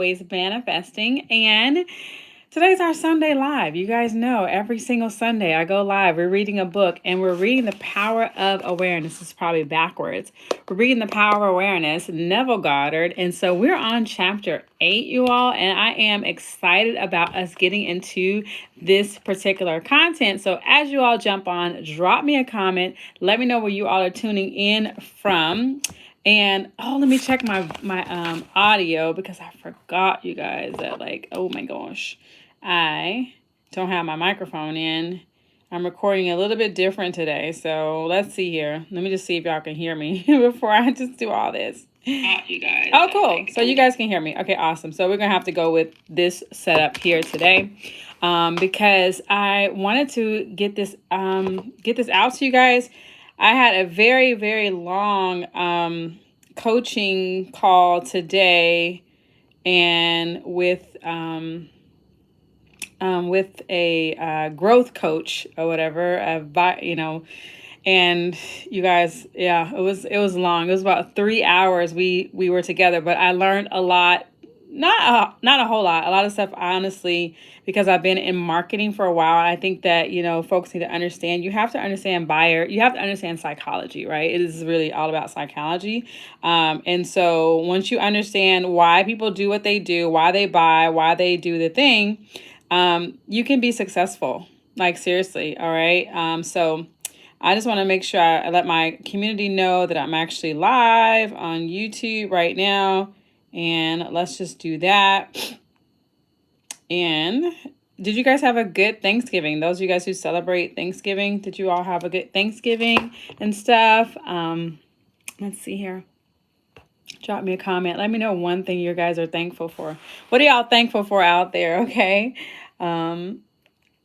always manifesting. And today's our Sunday live. You guys know every single Sunday I go live. We're reading a book and we're reading The Power of Awareness. This is probably backwards. We're reading The Power of Awareness, Neville Goddard. And so we're on chapter 8, you all. And I am excited about us getting into this particular content. So as you all jump on, drop me a comment. Let me know where you all are tuning in from. And let me check my audio because I forgot, you guys, that oh my gosh, I don't have my microphone in. I'm recording a little bit different today. So let's see here. Let me just see if y'all can hear me before I just do all this. You guys. Oh, cool. So you guys can hear me. Okay, awesome. So we're going to have to go with this setup here today because I wanted to get this out to you guys. I had a very, very long coaching call today, and with a growth coach or whatever, and you guys, yeah, it was long. It was about 3 hours we were together, but I learned a lot. Not a whole lot. A lot of stuff, honestly, because I've been in marketing for a while. I think that, folks need to understand. You have to understand buyer. You have to understand psychology, right? It is really all about psychology. And so once you understand why people do what they do, why they buy, why they do the thing, you can be successful. Like, seriously. All right. So I just want to make sure I let my community know that I'm actually live on YouTube right now. And let's just do that. And did you guys have a good Thanksgiving? Those of you guys who celebrate Thanksgiving, did you all have a good Thanksgiving and stuff? Let's see here. Drop me a comment. Let me know one thing you guys are thankful for. What are y'all thankful for out there? Okay.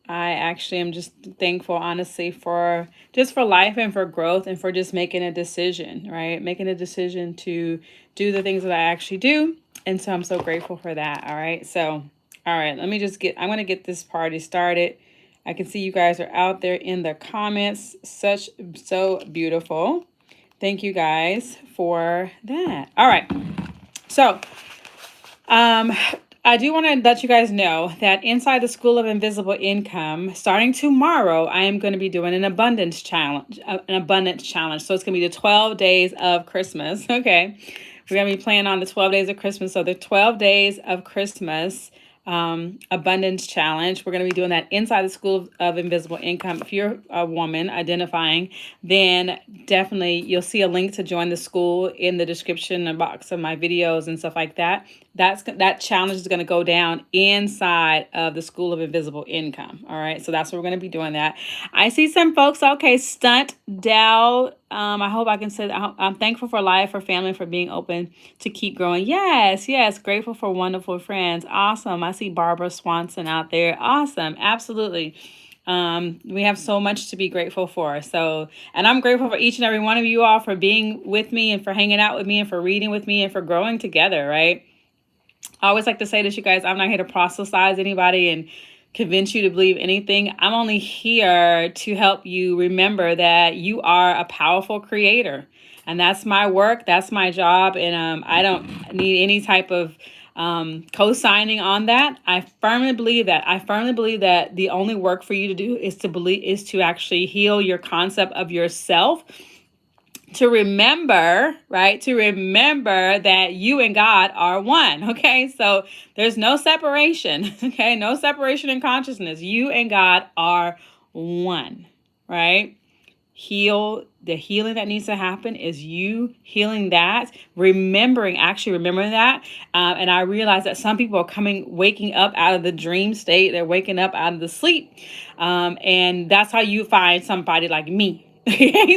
I actually am just thankful, honestly, for life and for growth and for just making a decision, right? Making a decision to do the things that I actually do. And so I'm so grateful for that. All right. So, all right, I'm going to get this party started. I can see you guys are out there in the comments. So beautiful. Thank you guys for that. All right. So, I do want to let you guys know that inside the School of Invisible Income, starting tomorrow, I am going to be doing an abundance challenge. So it's going to be the 12 days of Christmas. Okay. We're going to be playing on the 12 days of Christmas. So the 12 days of Christmas abundance challenge. We're going to be doing that inside the School of Invisible Income. If you're a woman identifying, then definitely you'll see a link to join the school in the description box of my videos and stuff like that. That challenge is going to go down inside of the School of Invisible Income. All right. So that's what we're going to be doing that. I see some folks. Okay. Stunt Dell. I hope I can say that I'm thankful for life, for family, for being open to keep growing. Yes. Grateful for wonderful friends. Awesome. I see Barbara Swanson out there. Awesome. Absolutely. We have so much to be grateful for. So, and I'm grateful for each and every one of you all for being with me and for hanging out with me and for reading with me and for growing together, right? I always like to say this, you guys, I'm not here to proselytize anybody and convince you to believe anything. I'm only here to help you remember that you are a powerful creator. And that's my work. That's my job. And I don't need any type of co-signing on that. I firmly believe that. I firmly believe that the only work for you to do is to actually heal your concept of yourself. To remember, right? To remember that you and God are one. Okay. So there's no separation. Okay. No separation in consciousness. You and God are one, right? The healing that needs to happen is you healing that, remembering that. And I realize that some people are waking up out of the dream state. They're waking up out of the sleep. And that's how you find somebody like me.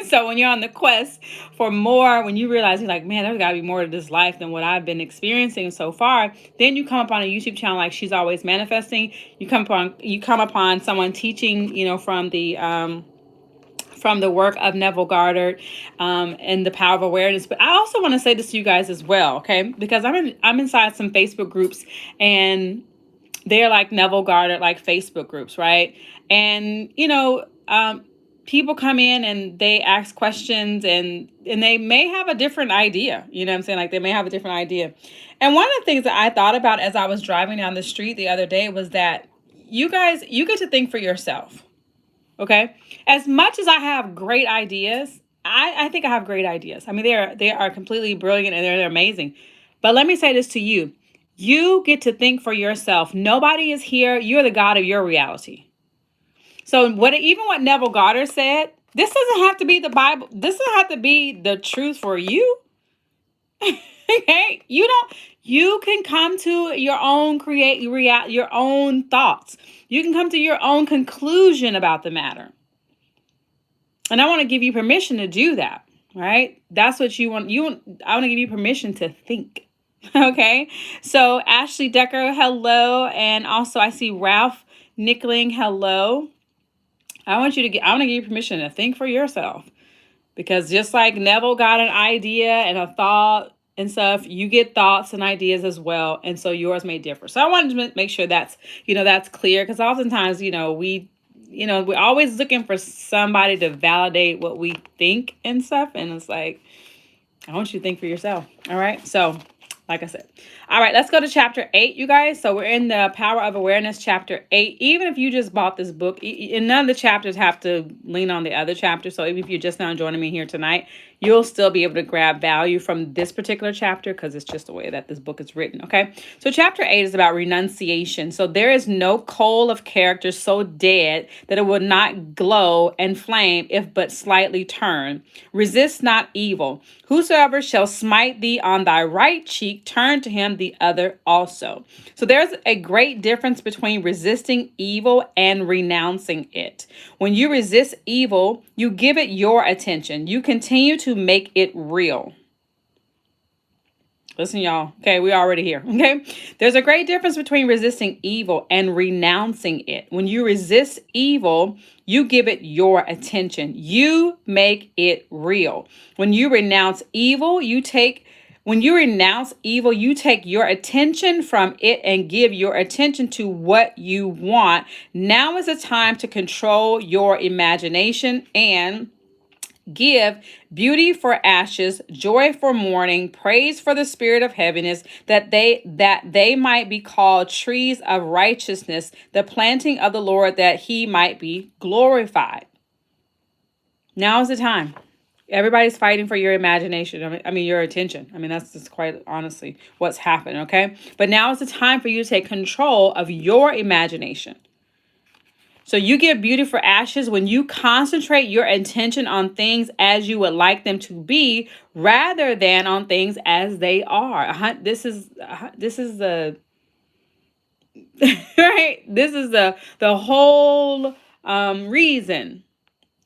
So when you're on the quest for more, when you realize you're like, man, there's got to be more to this life than what I've been experiencing so far, then you come upon a YouTube channel like She's Always Manifesting. You come upon someone teaching, from the work of Neville Goddard and the power of awareness. But I also want to say this to you guys as well, okay? Because I'm inside some Facebook groups, and they're like Neville Goddard, like Facebook groups, right? And people come in and they ask questions, and they may have a different idea. You know what I'm saying? Like, they may have a different idea. And one of the things that I thought about as I was driving down the street the other day was that you guys, you get to think for yourself. Okay. As much as I have great ideas, I think I have great ideas. I mean, they are completely brilliant, and they're amazing. But let me say this to you. You get to think for yourself. Nobody is here. You're the God of your reality. So even what Neville Goddard said, this doesn't have to be the Bible. This doesn't have to be the truth for you. Okay? You can come to your own your own thoughts. You can come to your own conclusion about the matter. And I want to give you permission to do that, right? That's what you want. I want to give you permission to think. Okay? So Ashley Decker, hello. And also I see Ralph Nickling, hello. I want to give you permission to think for yourself, because just like Neville got an idea and a thought and stuff, you get thoughts and ideas as well. And so yours may differ. So I wanted to make sure that's clear, because oftentimes, we're always looking for somebody to validate what we think and stuff. And it's like, I want you to think for yourself. All right. So like I said. All right, let's go to chapter 8, you guys. So we're in the Power of Awareness, chapter 8. Even if you just bought this book, and none of the chapters have to lean on the other chapter. So even if you're just now joining me here tonight, you'll still be able to grab value from this particular chapter, because it's just the way that this book is written, okay? So chapter 8 is about renunciation. So there is no coal of character so dead that it will not glow and flame if but slightly turned. Resist not evil. Whosoever shall smite thee on thy right cheek, turn to him the other also. So there's a great difference between resisting evil and renouncing it. When you resist evil, you give it your attention. You continue to make it real. Listen, y'all. Okay, we're already here. Okay, there's a great difference between resisting evil and renouncing it. When you resist evil, you give it your attention. You make it real. When you renounce evil, you take your attention from it and give your attention to what you want. Now is the time to control your imagination and give beauty for ashes, joy for mourning, praise for the spirit of heaviness, that they might be called trees of righteousness, the planting of the Lord, that he might be glorified. Now is the time. Everybody's fighting for your imagination. I mean, your attention. I mean, that's just quite honestly what's happened, okay? But now is the time for you to take control of your imagination. So you give beauty for ashes when you concentrate your attention on things as you would like them to be, rather than on things as they are. This is the right. This is the whole reason,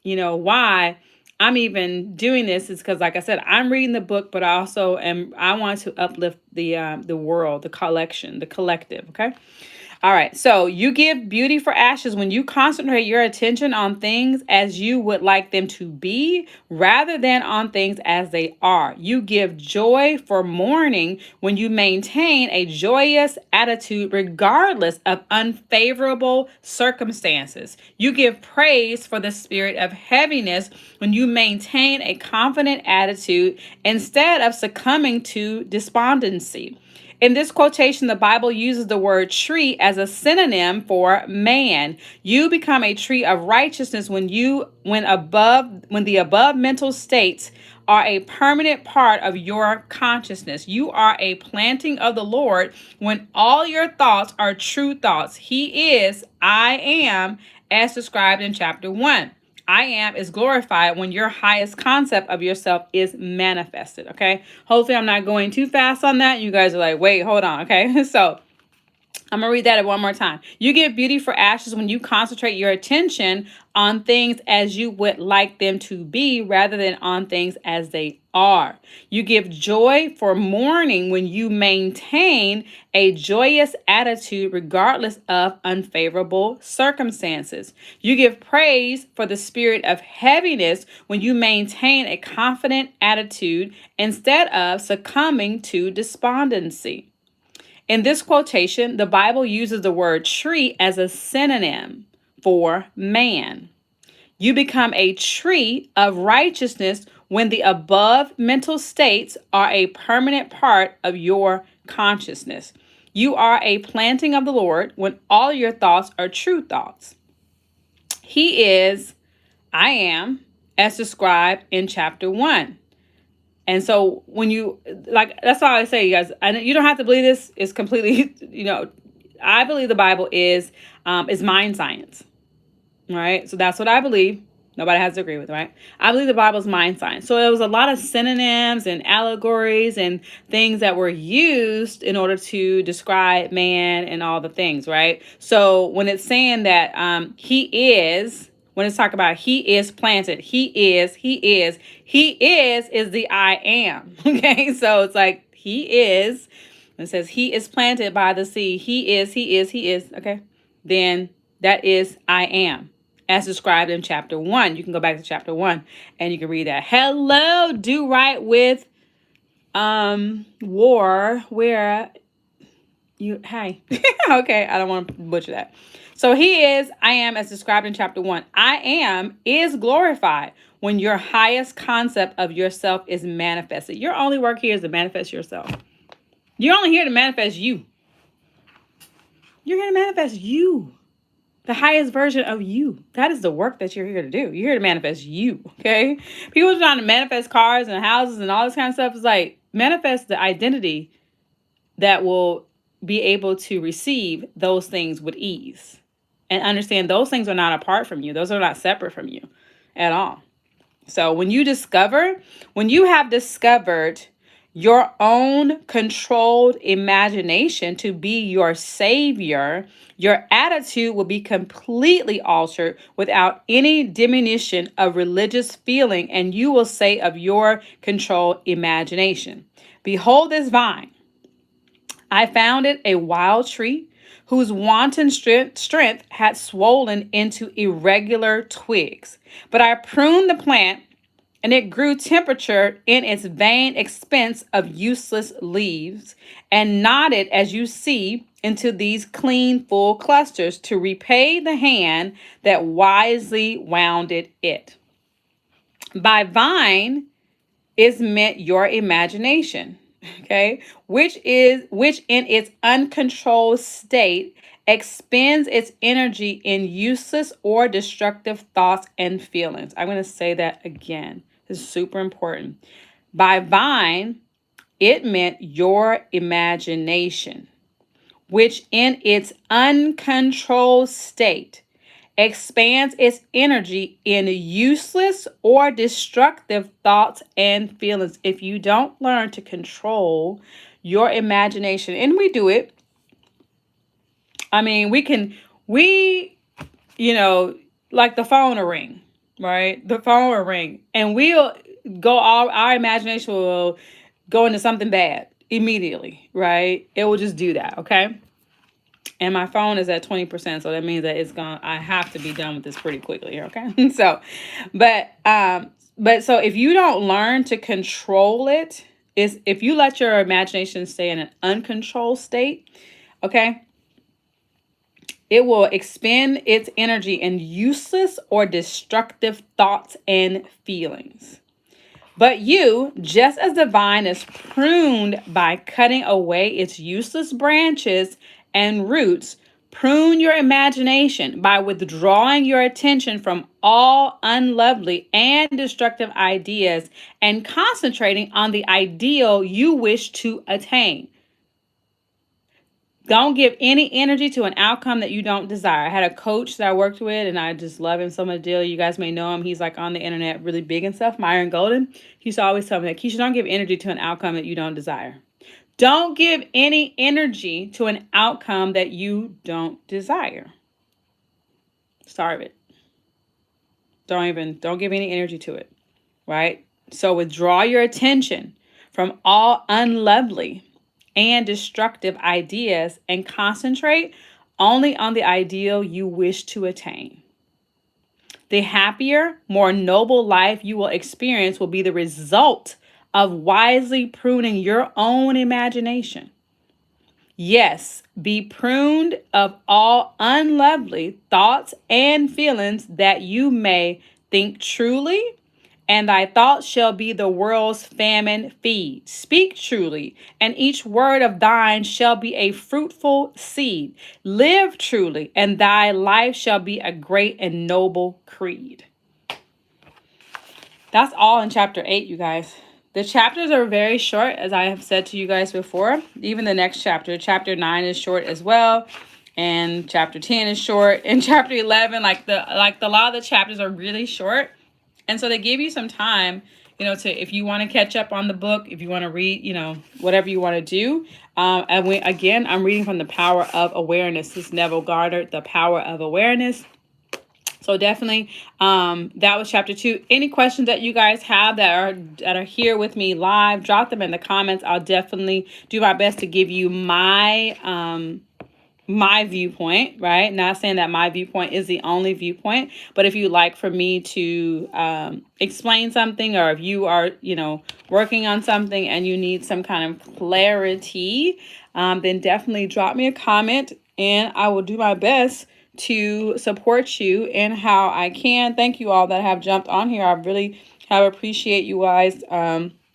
why I'm even doing this, is because, like I said, I'm reading the book, but I want to uplift the world, the collective. Okay. All right. So you give beauty for ashes when you concentrate your attention on things as you would like them to be, rather than on things as they are. You give joy for mourning when you maintain a joyous attitude regardless of unfavorable circumstances. You give praise for the spirit of heaviness when you maintain a confident attitude instead of succumbing to despondency. In this quotation, the Bible uses the word tree as a synonym for man. You become a tree of righteousness when the above mental states are a permanent part of your consciousness. You are a planting of the Lord when all your thoughts are true thoughts. He is, I am, as described in chapter 1. I am is glorified when your highest concept of yourself is manifested, okay? Hopefully I'm not going too fast on that. You guys are like, wait, hold on, okay? So I'm going to read that one more time. You give beauty for ashes when you concentrate your attention on things as you would like them to be, rather than on things as they are. You give joy for mourning when you maintain a joyous attitude regardless of unfavorable circumstances. You give praise for the spirit of heaviness when you maintain a confident attitude instead of succumbing to despondency. In this quotation, the Bible uses the word tree as a synonym for man. You become a tree of righteousness when the above mental states are a permanent part of your consciousness. You are a planting of the Lord when all your thoughts are true thoughts. He is, I am, as described in chapter 1. And so when you, like, that's all I say, you guys. You don't have to believe this. It's completely, I believe the Bible is mind science, right? So that's what I believe. Nobody has to agree with, right? I believe the Bible is mind science. So there was a lot of synonyms and allegories and things that were used in order to describe man and all the things, right? So when it's saying that he is, when it's talking about he is planted, he is the I am. Okay, so it's like he is. It says he is planted by the sea. He is. Okay, then that is I am, as described in chapter 1. You can go back to chapter 1 and you can read that. Hello, do right with war where you hey. Okay, I don't want to butcher that. So he is, I am, as described in chapter 1. I am is glorified when your highest concept of yourself is manifested. Your only work here is to manifest yourself. You're only here to manifest you. You're here to manifest you. The highest version of you. That is the work that you're here to do. You're here to manifest you, okay? People trying to manifest cars and houses and all this kind of stuff. Is like, manifest the identity that will be able to receive those things with ease. And understand those things are not apart from you. Those are not separate from you at all. So when you have discovered your own controlled imagination to be your savior, your attitude will be completely altered without any diminution of religious feeling, and you will say of your controlled imagination, behold this vine. I found it a wild tree whose wanton strength had swollen into irregular twigs. But I pruned the plant, and it grew temperature in its vain expense of useless leaves, and nodded, as you see, into these clean, full clusters to repay the hand that wisely wounded it. By vine is meant your imagination, okay, which in its uncontrolled state expends its energy in useless or destructive thoughts and feelings. I'm going to say that again. This is super important. By vine, it meant your imagination, which in its uncontrolled state expands its energy in useless or destructive thoughts and feelings. If you don't learn to control your imagination, and we do it, I mean, like the phone will ring, right? The phone will ring, and our imagination will go into something bad immediately, right? It will just do that, okay? And my phone is at 20%, so that means that I have to be done with this pretty quickly, okay? So if you don't learn to control it, if you let your imagination stay in an uncontrolled state, okay, it will expend its energy in useless or destructive thoughts and feelings. But you, just as the vine is pruned by cutting away its useless branches and roots, prune your imagination by withdrawing your attention from all unlovely and destructive ideas and concentrating on the ideal you wish to attain. Don't give any energy to an outcome that you don't desire. I had a coach that I worked with, and I just love him so much. You guys may know him. He's like on the internet, really big and stuff. Myron Golden. He used to always tell me that, Keysha, don't give energy to an outcome that you don't desire. Don't give any energy to an outcome that you don't desire. Starve it. Don't give any energy to it, right? So withdraw your attention from all unlovely and destructive ideas and concentrate only on the ideal you wish to attain. The happier, more noble life you will experience will be the result of wisely pruning your own imagination. Yes, be pruned of all unlovely thoughts and feelings, that you may think truly, and thy thoughts shall be the world's famine feed. Speak truly, and each word of thine shall be a fruitful seed. Live truly, and thy life shall be a great and noble creed. That's all in chapter 8, you guys. The chapters are very short, as I have said to you guys before. Even the next chapter, chapter 9 is short as well. And chapter 10 is short. And chapter 11, like a lot of the chapters are really short. And so they give you some time, to, if you want to catch up on the book, if you want to read, whatever you want to do. Again, I'm reading from The Power of Awareness. This is Neville Goddard, The Power of Awareness. So definitely, that was chapter 2. Any questions that you guys have that are here with me live, drop them in the comments. I'll definitely do my best to give you my viewpoint, right? Not saying that my viewpoint is the only viewpoint, but if you like for me to explain something, or if you are, working on something and you need some kind of clarity, then definitely drop me a comment and I will do my best to support you in how I can. Thank you all that have jumped on here. I really have appreciate you guys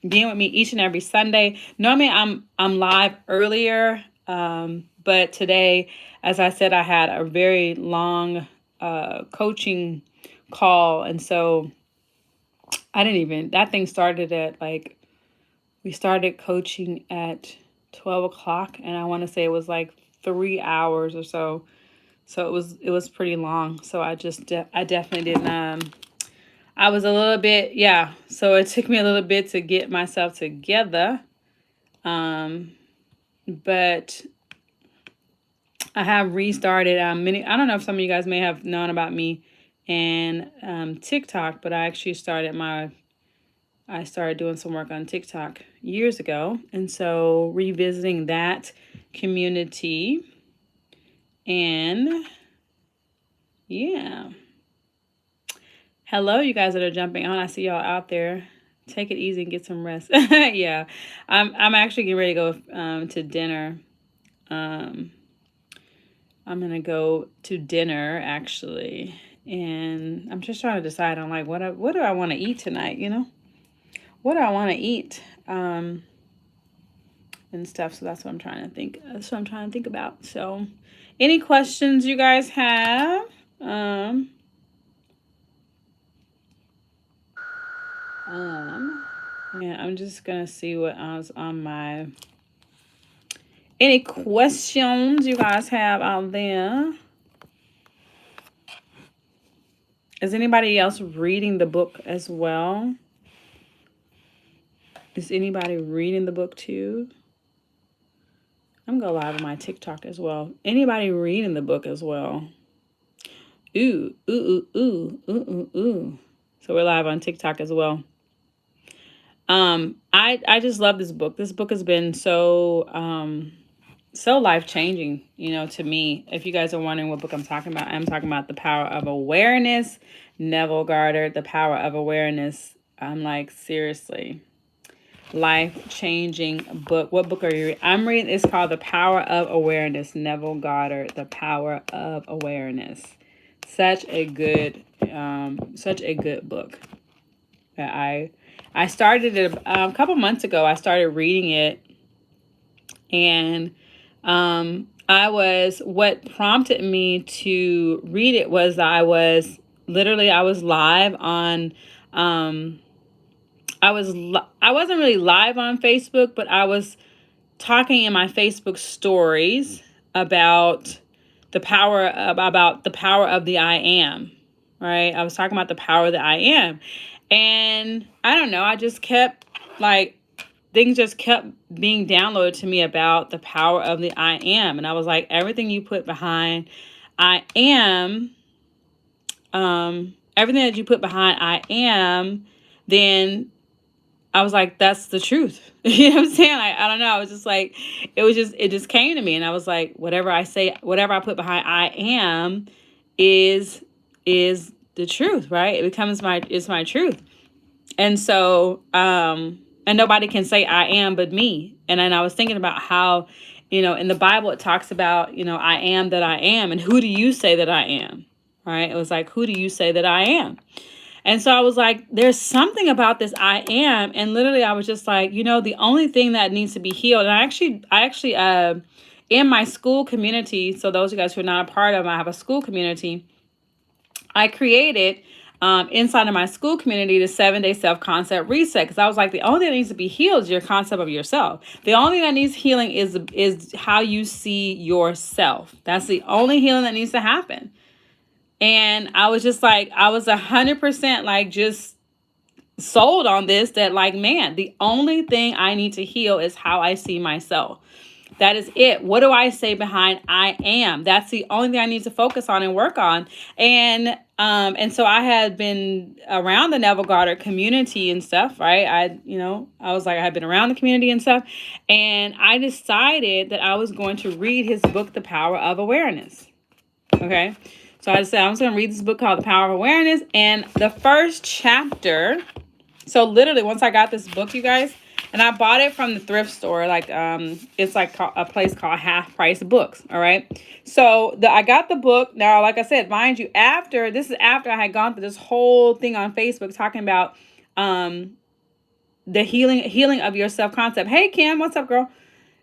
being with me each and every Sunday. Normally I'm live earlier, but today, as I said, I had a very long coaching call, and so that thing started at we started coaching at 12 o'clock, and I want to say it was like 3 hours or so. So it was pretty long. So I definitely didn't, I was a little bit, yeah. So it took me a little bit to get myself together. But I have restarted I don't know if some of you guys may have known about me and TikTok, but I actually started doing some work on TikTok years ago. And so revisiting that community. And yeah. Hello, you guys that are jumping on. I see y'all out there. Take it easy and get some rest. Yeah. I'm actually getting ready to go to dinner. I'm gonna go to dinner actually. And I'm just trying to decide on what do I want to eat tonight, What do I want to eat? And stuff. So that's what I'm trying to think. That's what I'm trying to think about. So any questions you guys have? Yeah, I'm just gonna see what else on my. Any questions you guys have out there? Is anybody else reading the book as well? Is anybody reading the book too? I'm going to go live on my TikTok as well. Anybody reading the book as well? Ooh, ooh, ooh, ooh, ooh, ooh, ooh. So we're live on TikTok as well. I just love this book. This book has been so life-changing, to me. If you guys are wondering what book I'm talking about The Power of Awareness, Neville Goddard, The Power of Awareness. I'm like, seriously. Life-changing book. What book are you reading? I'm reading, it's called The Power of Awareness, Neville Goddard, The Power of Awareness. Such a good book. That I started it a couple months ago. I started reading it, and what prompted me to read it was I was live on I wasn't really live on Facebook, but I was talking in my Facebook stories about the power of the I am, right? I was talking about the power of the I am. And I don't know, I just kept things just kept being downloaded to me about the power of the I am. And I was like, everything you put behind I am, everything that you put behind I am, then I was like, that's the truth. You know what I'm saying? I don't know. I was just like, it just came to me. And I was like, whatever I say, whatever I put behind I am is the truth, right? It's my truth. And so, and nobody can say I am but me. And then I was thinking about how In the Bible, it talks about, I am that I am. And who do you say that I am? Right? It was like, who do you say that I am? And so I was like, there's something about this I am. And literally I was just like, the only thing that needs to be healed. And I actually, in my school community, so those of you guys who are not a part of, I have a school community. I created inside of my school community the 7-day self-concept reset, because I was like, the only thing that needs to be healed is your concept of yourself. The only thing that needs healing is how you see yourself. That's the only healing that needs to happen. And I was just like, I was 100% like just sold on this, that like, man, the only thing I need to heal is how I see myself. That is it. What do I say behind I am? That's the only thing I need to focus on and work on. And so I had been around the Neville Goddard community and stuff, right? I was like, I had been around the community and stuff. And I decided that I was going to read his book, The Power of Awareness. Okay. So I decided I was going to read this book called The Power of Awareness. And the first chapter, so literally once I got this book, you guys, and I bought it from the thrift store, like it's like a place called Half Price Books. All right. So I got the book. Now, like I said, mind you, this is after I had gone through this whole thing on Facebook talking about the healing of your self-concept. Hey, Kim, what's up, girl?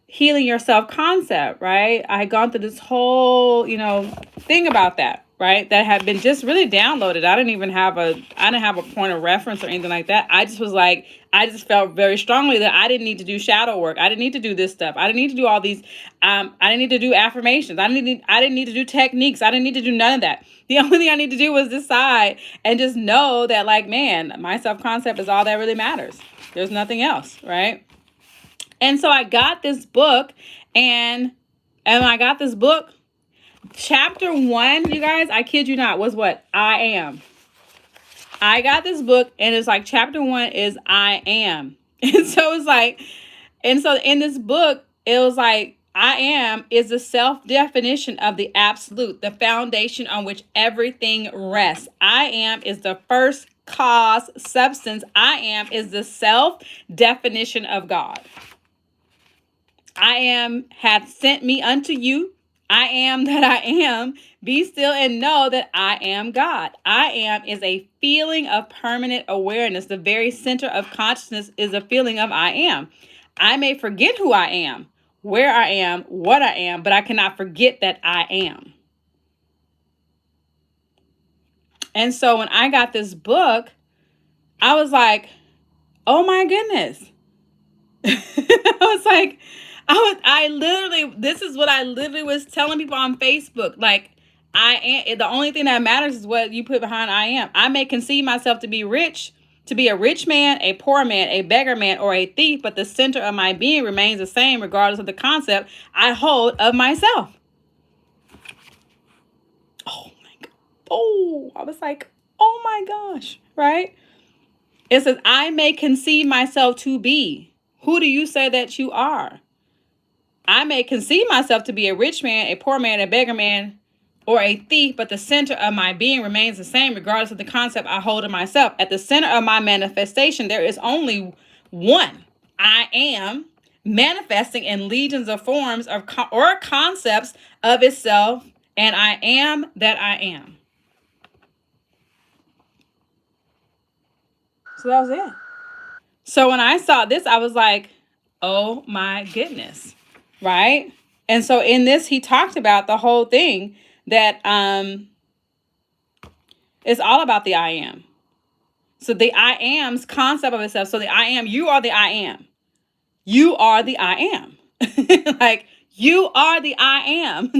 Healing your self-concept, right? I had gone through this whole, thing about that, right? That had been just really downloaded. I didn't have a point of reference or anything like that. I just felt very strongly that I didn't need to do shadow work. I didn't need to do this stuff. I didn't need to do all these. I didn't need to do affirmations. I didn't need to do techniques. I didn't need to do none of that. The only thing I need to do was decide and just know that, like, man, my self-concept is all that really matters. There's nothing else, right? And so I got this book, and I got this book. Chapter 1, you guys, I kid you not, was what? I am. I got this book, and it's like chapter 1 is I am. And so it's like, and so in this book, it was like, I am is the self-definition of the absolute, the foundation on which everything rests. I am is the first cause substance. I am is the self-definition of God. I am hath sent me unto you. I am that I am. Be still and know that I am God. I am is a feeling of permanent awareness. The very center of consciousness is a feeling of I am. I may forget who I am, where I am, what I am, but I cannot forget that I am. And so when I got this book, I was like, oh my goodness. I was like, this is what I literally was telling people on Facebook. Like, I am, the only thing that matters is what you put behind I am. I may conceive myself to be rich, to be a rich man, a poor man, a beggar man, or a thief, but the center of my being remains the same regardless of the concept I hold of myself. Oh my God. Oh, I was like, oh my gosh, right? It says, I may conceive myself to be. Who do you say that you are? I may conceive myself to be a rich man, a poor man, a beggar man, or a thief, but the center of my being remains the same regardless of the concept I hold of myself. At the center of my manifestation, there is only one. I am manifesting in legions of forms or concepts of itself, and I am that I am. So that was it. So when I saw this, I was like, oh my goodness. Right? And so in this, he talked about the whole thing that it's all about the I am. So the I am's concept of itself. So the I am, you are the I am. You are the I am. Like, you are the I am.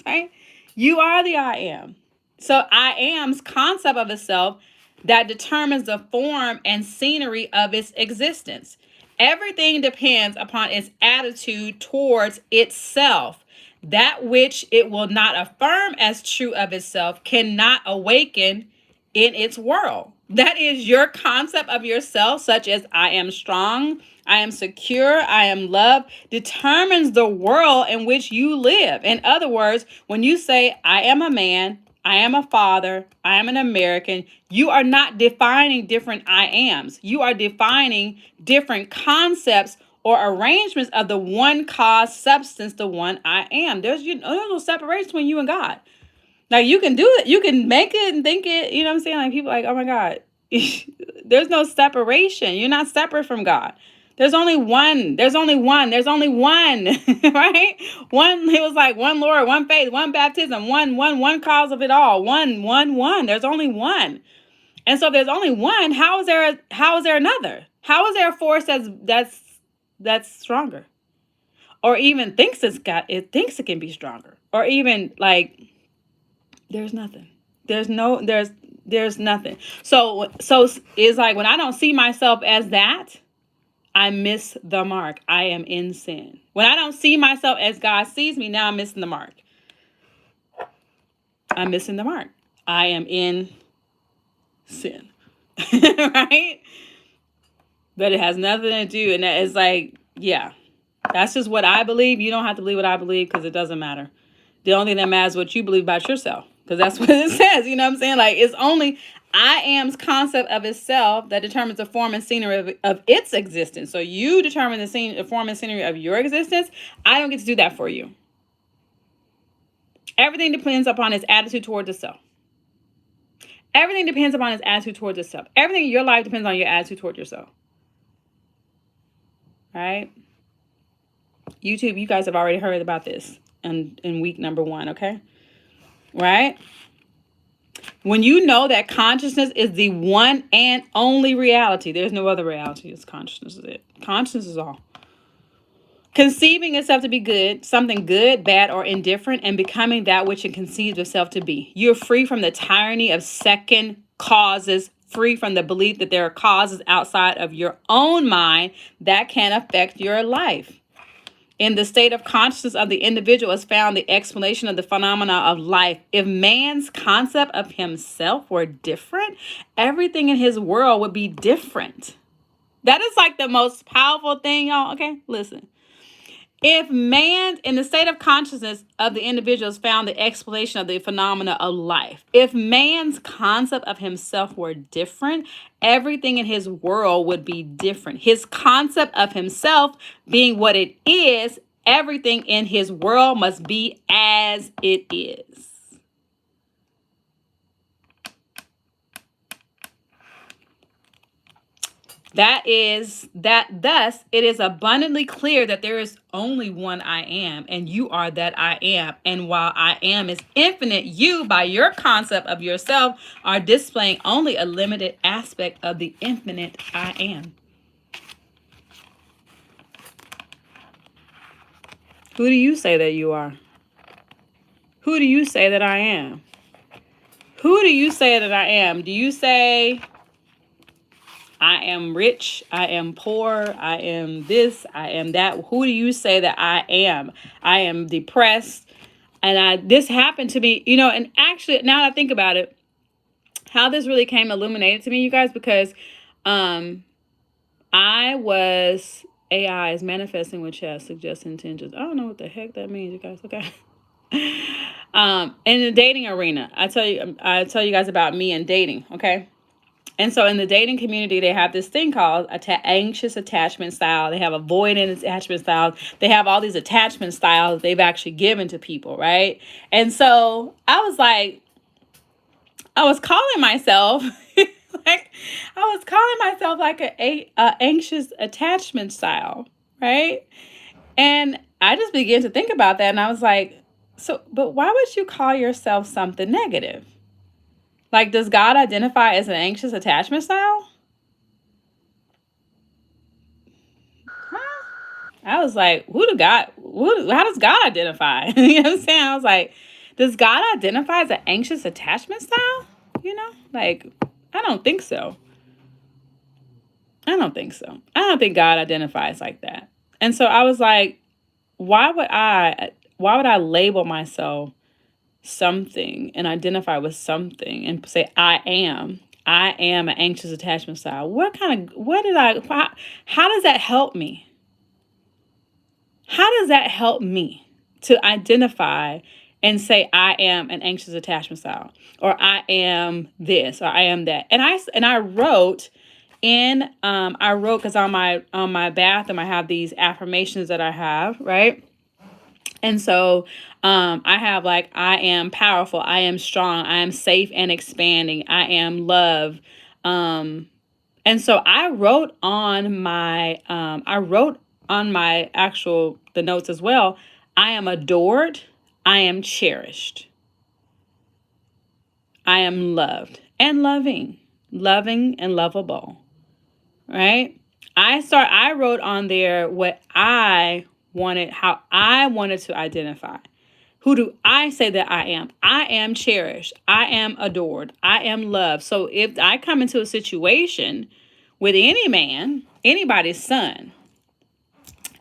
Right? You are the I am. So I am's concept of itself that determines the form and scenery of its existence. Everything depends upon its attitude towards itself. That which it will not affirm as true of itself cannot awaken in its world. That is your concept of yourself, such as I am strong, I am secure, I am loved, determines the world in which you live. In other words, when you say, I am a man, I am a father, I am an American, you are not defining different I ams. You are defining different concepts or arrangements of the one cause substance, the one I am. There's no separation between you and God. Like, you can do it. You can make it and think it. You know what I'm saying? Like, people are like, oh my God. There's no separation. You're not separate from God. There's only one. There's only one. There's only one. Right? One. It was like one Lord, one faith, one baptism, one cause of it all. One. There's only one. And so, if there's only one, how is there another? How is there a force that's stronger? Or even thinks it can be stronger. Or even like, there's nothing. There's nothing. So it's like, when I don't see myself as that, I miss the mark. I am in sin. When I don't see myself as God sees me, now I'm missing the mark. I'm missing the mark. I am in sin. Right? But it has nothing to do. And that is like, yeah, that's just what I believe. You don't have to believe what I believe, because it doesn't matter. The only thing that matters is what you believe about yourself. Because that's what it says. You know what I'm saying? Like, it's only I am's concept of itself that determines the form and scenery of its existence. So you determine the form and scenery of your existence. I don't get to do that for you. Everything depends upon his attitude towards itself. Everything depends upon his attitude towards itself. Everything in your life depends on your attitude toward yourself. Right? YouTube, you guys have already heard about this in week number 1, okay? Right? When you know that consciousness is the one and only reality, there's no other reality. It's consciousness is it. Consciousness is all. Conceiving itself to be good, something good, bad, or indifferent, and becoming that which it conceives itself to be. You're free from the tyranny of second causes, free from the belief that there are causes outside of your own mind that can affect your life. In the state of consciousness of the individual is found the explanation of the phenomena of life. If man's concept of himself were different, everything in his world would be different. That is like the most powerful thing, y'all. Okay, listen. If man, in the state of consciousness of the individual, is found the explanation of the phenomena of life. If man's concept of himself were different, everything in his world would be different. His concept of himself being what it is, everything in his world must be as it is. Thus it is abundantly clear that there is only one I am, and you are that I am. And while I am is infinite, you, by your concept of yourself, are displaying only a limited aspect of the infinite I am. Who do you say that you are? Who do you say that I am? Who do you say that I am? Do you say I am rich, I am poor, I am this, I am that? Who do you say that I am? I am depressed. And this happened to me, and actually, now that I think about it, how this really came illuminated to me, you guys, because AI is manifesting with chess, suggesting intentions. I don't know what the heck that means, you guys. Okay. In the dating arena, I tell you guys about me and dating. Okay. And so in the dating community, they have this thing called anxious attachment style. They have avoidant attachment style. They have all these attachment styles they've actually given to people, right? And so I was calling myself like a anxious attachment style, right? And I just began to think about that, and I was like, but why would you call yourself something negative? Like, does God identify as an anxious attachment style? Huh? I was like, how does God identify? You know what I'm saying? I was like, does God identify as an anxious attachment style? Like, I don't think so. I don't think God identifies like that. And so I was like, why would I label myself something and identify with something and say I am an anxious attachment style? How does that help me? How does that help me to identify and say I am an anxious attachment style, or I am this, or I am that? And I wrote in I wrote, because on my bathroom I have these affirmations that I have, right? And so I have like, I am powerful, I am strong, I am safe and expanding, I am love. And so I wrote on my actual the notes as well. I am adored, I am cherished, I am loved and loving and lovable, right? I wrote on there what I wanted, how I wanted to identify. Who do I say that I am? I am cherished. I am adored. I am loved. So if I come into a situation with any man, anybody's son,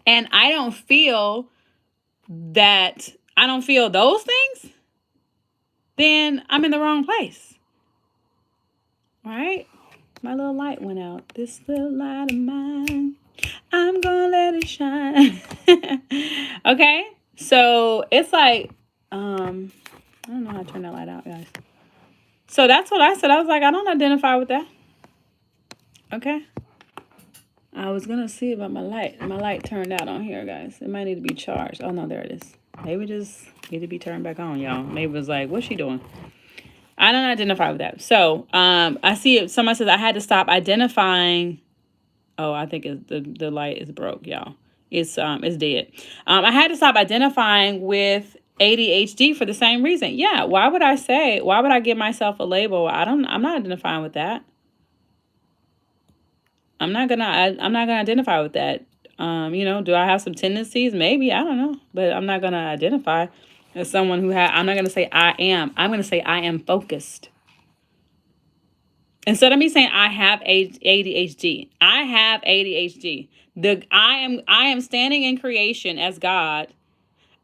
and I don't feel those things, then I'm in the wrong place. Right? My little light went out. This little light of mine, I'm gonna let it shine. Okay? So it's like, I don't know how to turn that light out, guys. So that's what I said. I was like, I don't identify with that. Okay? I was gonna see about my light. My light turned out on here, guys. It might need to be charged. Oh no, there it is. Maybe just need to be turned back on, y'all. Maybe it was like, what's she doing? I don't identify with that. So I see it. Somebody says I had to stop identifying. Oh, I think the light is broke, y'all. It's dead. I had to stop identifying with ADHD for the same reason. Yeah. Why would I give myself a label? I'm not identifying with that. I'm not gonna identify with that. Do I have some tendencies? Maybe, I don't know, but I'm not gonna identify as someone I'm not gonna say I am. I'm gonna say I am focused. Instead of me saying I have ADHD, I have ADHD. I am standing in creation as God.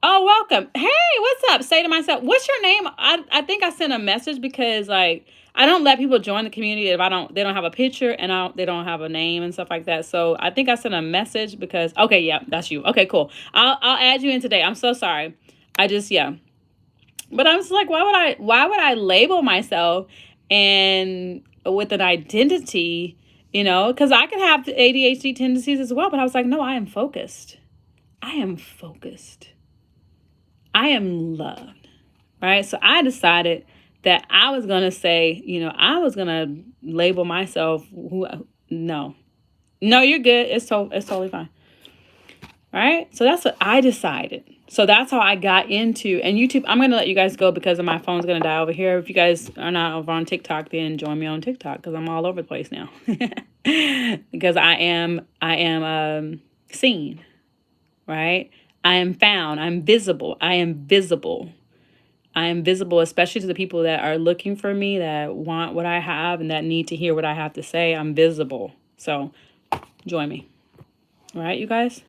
Oh, welcome. Hey, what's up? Say to myself, what's your name? I think I sent a message because like I don't let people join the community if they don't have a picture and they don't have a name and stuff like that. So I think I sent a message because okay, yeah, that's you. Okay, cool. I'll add you in today. I'm so sorry. Yeah. But I'm just like, why would I label myself and with an identity, because I can have ADHD tendencies as well. But I was like, no, I am focused. I am focused. I am loved. Right. So I decided that I was going to say, I was going to label myself no, you're good. It's totally fine. Right. So that's what I decided. So that's how I got into, and YouTube, I'm going to let you guys go because my phone's going to die over here. If you guys are not over on TikTok, then join me on TikTok because I'm all over the place now. Because I am seen, right? I am found. I'm visible. I am visible. I am visible, especially to the people that are looking for me, that want what I have and that need to hear what I have to say. I'm visible. So join me. All right, you guys?